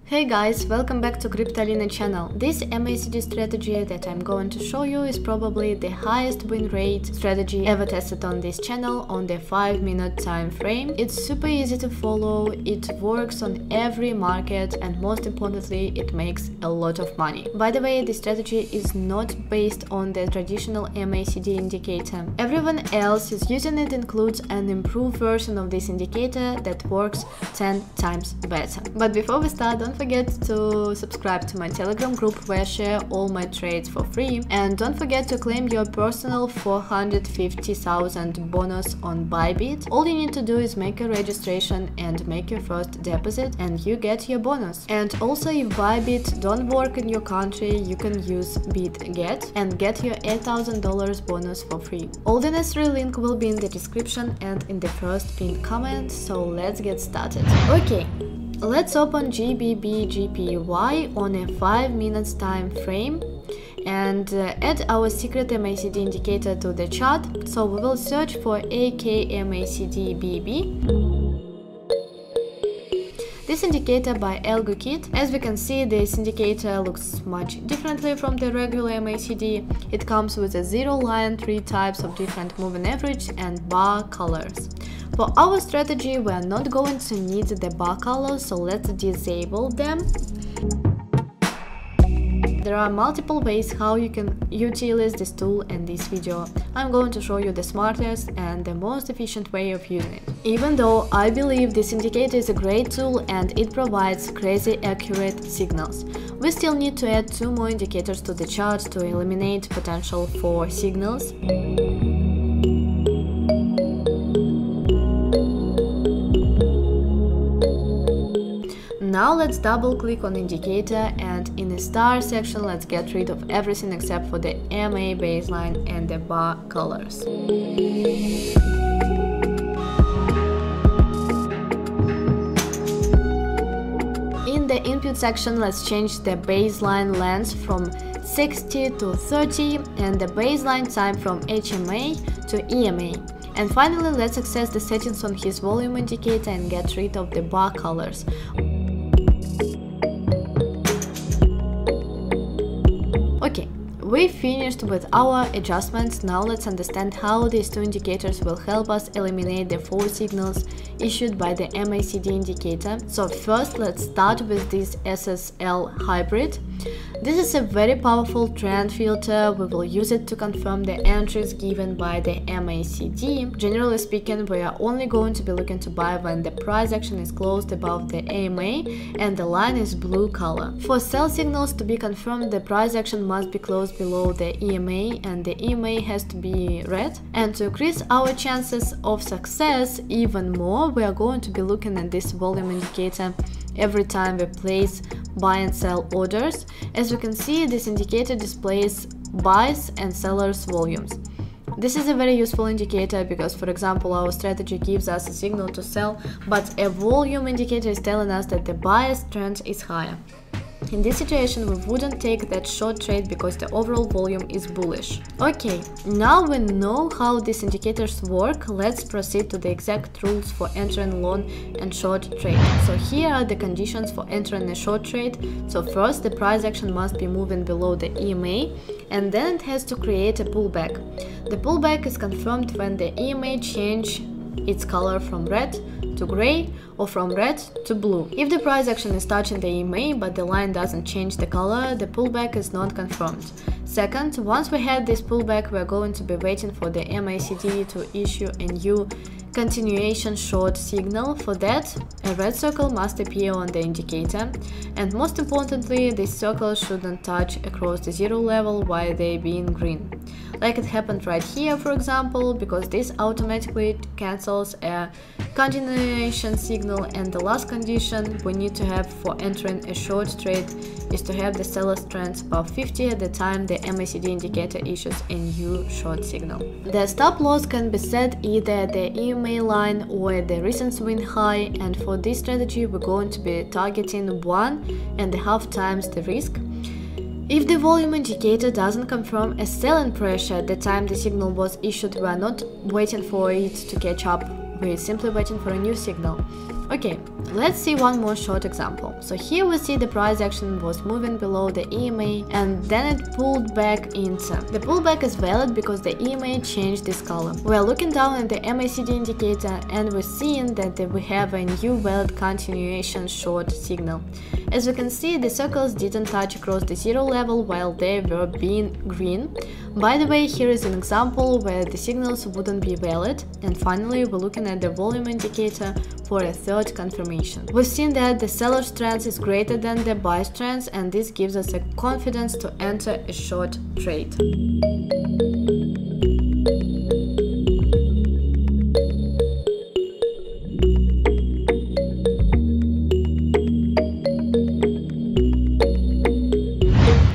Hey guys, welcome back to Cryptalina channel. This MACD strategy that I'm going to show you is probably the highest win rate strategy ever tested on this channel on the 5-minute time frame. It's super easy to follow, it works on every market, and most importantly, it makes a lot of money. By the way, this strategy is not based on the traditional MACD indicator. Everyone else is using it includes an improved version of this indicator that works 10 times better. But before we start, don't forget to subscribe to my Telegram group where I share all my trades for free, and don't forget to claim your personal 450,000 bonus on Bybit. All you need to do is make a registration and make your first deposit and you get your bonus. And also, if Bybit don't work in your country, you can use Bitget and get your $8,000 bonus for free. All the necessary link will be in the description and in the first pinned comment, so let's get started. Okay. Let's open GBP/GPY on a 5-minute time frame and add our secret MACD indicator to the chart. So we will search for AKMACD-BB. This indicator by AlgoKit. As we can see, this indicator looks much differently from the regular MACD. It comes with a zero line, 3 types of different moving average and bar colors. For our strategy, we are not going to need the bar colors, so let's disable them. There are multiple ways how you can utilize this tool in this video. I'm going to show you the smartest and the most efficient way of using it. Even though I believe this indicator is a great tool and it provides crazy accurate signals, we still need to add 2 more indicators to the chart to eliminate potential for signals. Now let's double click on indicator, and in the star section let's get rid of everything except for the MA baseline and the bar colors. In the input section, let's change the baseline length from 60 to 30 and the baseline time from HMA to EMA. And finally, let's access the settings on his volume indicator and get rid of the bar colors. Okay, we finished with our adjustments. Now let's understand how these 2 indicators will help us eliminate the 4 signals issued by the MACD indicator. So first, let's start with this SSL hybrid. This is a very powerful trend filter. We will use it to confirm the entries given by the MACD. Generally speaking, we are only going to be looking to buy when the price action is closed above the AMA and the line is blue color. For sell signals to be confirmed, the price action must be closed below the EMA and the EMA has to be red. And to increase our chances of success even more, we are going to be looking at this volume indicator every time we place buy and sell orders. As you can see, this indicator displays buys and sellers volumes. This is a very useful indicator because, for example, our strategy gives us a signal to sell, but a volume indicator is telling us that the buyer's trend is higher. In this situation, we wouldn't take that short trade because the overall volume is bullish. Okay, now we know how these indicators work. Let's proceed to the exact rules for entering long and short trade. So here are the conditions for entering a short trade. So first, the price action must be moving below the EMA, and then it has to create a pullback. The pullback is confirmed when the EMA change its color from red to gray or from red to blue. If the price action is touching the EMA but the line doesn't change the color, the pullback is not confirmed. Second, once we had this pullback, we are going to be waiting for the MACD to issue a new continuation short signal. For that, a red circle must appear on the indicator, and most importantly, this circle shouldn't touch across the 0 level while they being green. Like it happened right here, for example, because this automatically cancels a continuation signal. And the last condition we need to have for entering a short trade is to have the seller's trend above 50 at the time the MACD indicator issues a new short signal. The stop loss can be set either at the EMA line or at the recent swing high, and for this strategy we're going to be targeting 1.5 times the risk. If the volume indicator doesn't confirm a selling pressure at the time the signal was issued, we are not waiting for it to catch up, we're simply waiting for a new signal. Okay, let's see one more short example. So here we see the price action was moving below the EMA and then it pulled back into. The pullback is valid because the EMA changed this color. We are looking down at the MACD indicator and we're seeing that we have a new valid continuation short signal. As we can see, the circles didn't touch across the zero level while they were being green. By the way, here is an example where the signals wouldn't be valid. And finally, we're looking at the volume indicator for a third confirmation. We've seen that the seller's trend is greater than the buyer's trend, and this gives us a confidence to enter a short trade.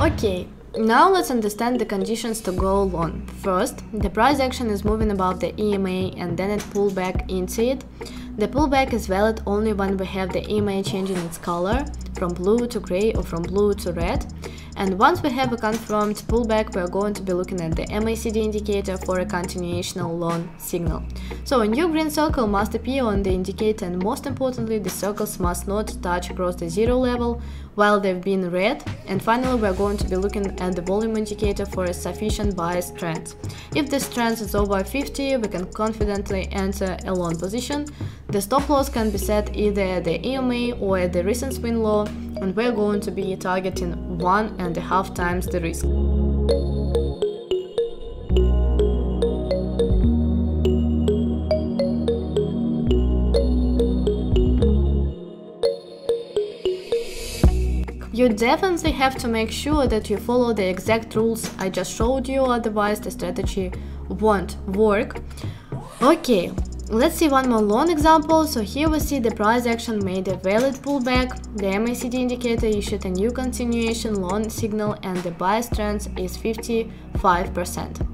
Okay, now let's understand the conditions to go long. First, the price action is moving above the EMA and then it pulled back into it. The pullback is valid only when we have the EMA changing its color from blue to gray or from blue to red. And once we have a confirmed pullback, we are going to be looking at the MACD indicator for a continuational long signal. So a new green circle must appear on the indicator, and most importantly, the circles must not touch across the zero level while they've been red. And finally, we are going to be looking at the volume indicator for a sufficient buyer's trend. If this trend is over 50, we can confidently enter a long position. The stop loss can be set either at the EMA or at the recent swing low, and we're going to be targeting 1.5 times the risk. You definitely have to make sure that you follow the exact rules I just showed you, otherwise the strategy won't work. Okay, let's see one more long example. So here we see the price action made a valid pullback, the MACD indicator issued a new continuation long signal, and the buyer's trend is 55%.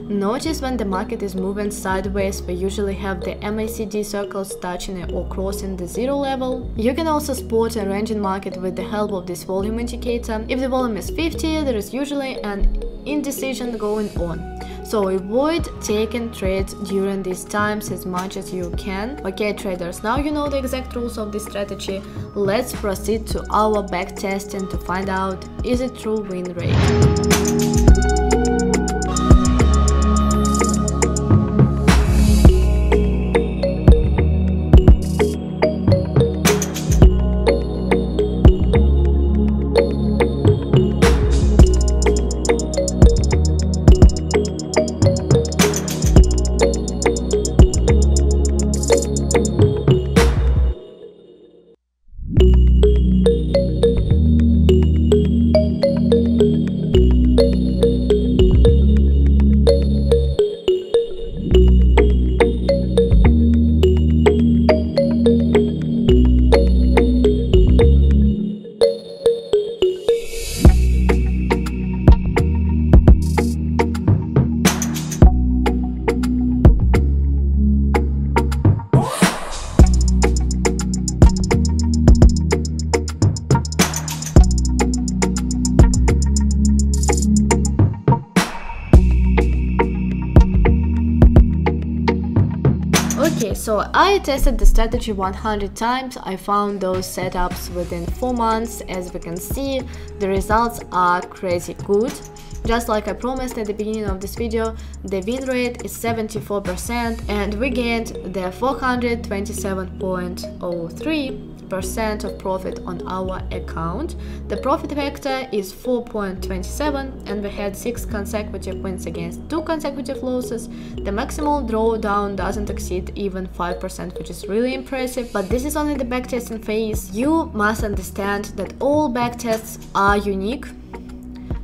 Notice when the market is moving sideways, we usually have the MACD circles touching or crossing the zero level. You can also spot a ranging market with the help of this volume indicator. If the volume is 50, there is usually an indecision going on. So avoid taking trades during these times as much as you can. Okay traders, now you know the exact rules of this strategy. Let's proceed to our back testing to find out, is it true win rate? Okay, so I tested the strategy 100 times. I found those setups within 4 months. As we can see, the results are crazy good. Just like I promised at the beginning of this video, the win rate is 74% and we gained the 427.03% of profit on our account. The profit factor is 4.27 and we had 6 consecutive wins against 2 consecutive losses. The maximal drawdown doesn't exceed even 5%, which is really impressive, but this is only the backtesting phase. You must understand that all backtests are unique.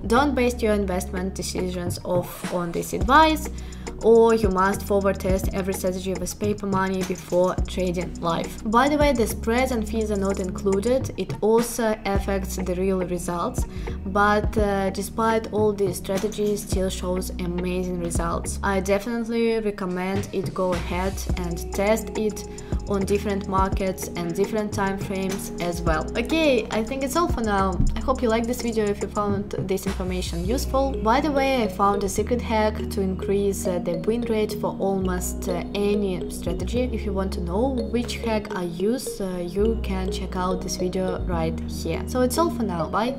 Don't base your investment decisions on this advice. or you must forward test every strategy with paper money before trading live. By the way, the spreads and fees are not included. It also affects the real results, but despite all these strategies, still shows amazing results. I definitely recommend it. Go ahead and test it on different markets and different time frames as well. Okay, I think it's all for now. I hope you liked this video if you found this information useful. By the way, I found a secret hack to increase the win rate for almost any strategy. If you want to know which hack I use, you can check out this video right here. So it's all for now. Bye!